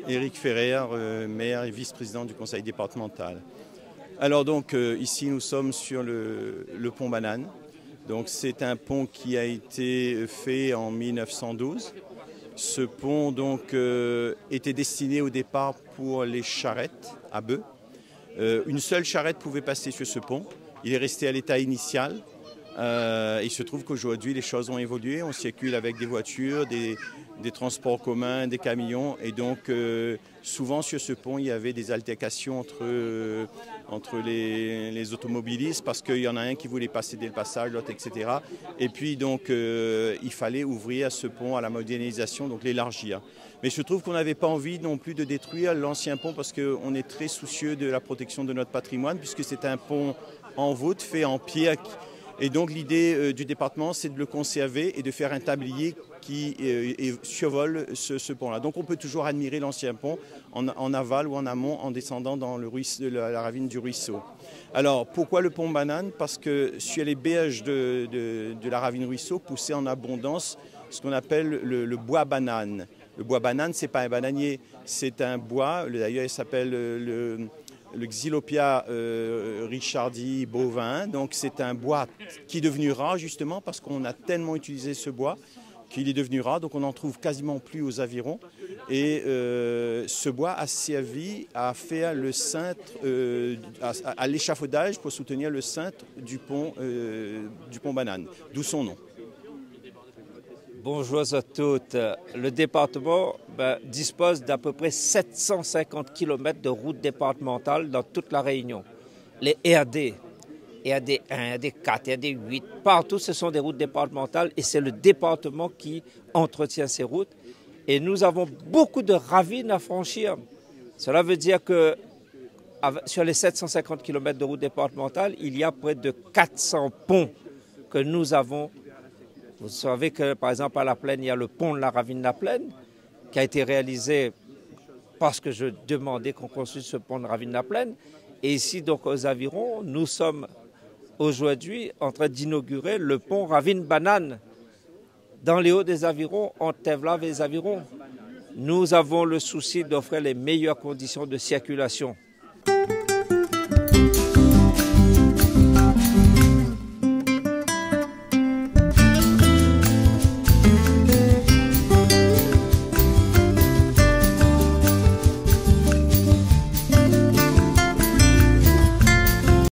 Éric Ferrer, maire et vice-président du conseil départemental. Alors donc ici nous sommes sur le pont Banane. Donc c'est un pont qui a été fait en 1912. Ce pont donc était destiné au départ pour les charrettes à bœufs. Une seule charrette pouvait passer sur ce pont. Il est resté à l'état initial. Il se trouve qu'aujourd'hui, les choses ont évolué. On circule avec des voitures, des transports communs, des camions. Et donc, souvent sur ce pont, il y avait des altercations entre les automobilistes parce qu'il y en a un qui voulait passer dès le passage, l'autre, etc. Et puis, donc, il fallait ouvrir ce pont à la modernisation, donc l'élargir. Mais je trouve qu'on n'avait pas envie non plus de détruire l'ancien pont parce qu'on est très soucieux de la protection de notre patrimoine puisque c'est un pont en voûte fait en pierre. Et donc l'idée du département, c'est de le conserver et de faire un tablier qui survole ce pont-là. Donc on peut toujours admirer l'ancien pont en aval ou en amont en descendant dans la ravine du ruisseau. Alors pourquoi le pont Banane? Parce que sur les berges de la ravine ruisseau poussait en abondance ce qu'on appelle le bois banane. Le bois banane, ce n'est pas un bananier, c'est un bois, d'ailleurs il s'appelle le Xylopia richardii bovin. Donc c'est un bois qui est devenu rare justement parce qu'on a tellement utilisé ce bois qu'il est devenu rare. Donc on n'en trouve quasiment plus aux avirons. Et ce bois a servi à faire le cintre, à l'échafaudage pour soutenir le cintre du pont Banane, d'où son nom. Bonjour à toutes. Le département dispose d'à peu près 750 km de routes départementales dans toute la Réunion. Les RD 1, RD 4, RD 8, partout ce sont des routes départementales et c'est le département qui entretient ces routes. Et nous avons beaucoup de ravines à franchir. Cela veut dire que sur les 750 km de routes départementales, il y a près de 400 ponts que nous avons. Vous savez que, par exemple, à La Plaine, il y a le pont de la ravine de La Plaine qui a été réalisé parce que je demandais qu'on construise ce pont de la ravine de La Plaine. Et ici, donc, aux Avirons, nous sommes aujourd'hui en train d'inaugurer le pont Ravine Banane dans les hauts des Avirons, entre Tevlav et les Avirons. Nous avons le souci d'offrir les meilleures conditions de circulation.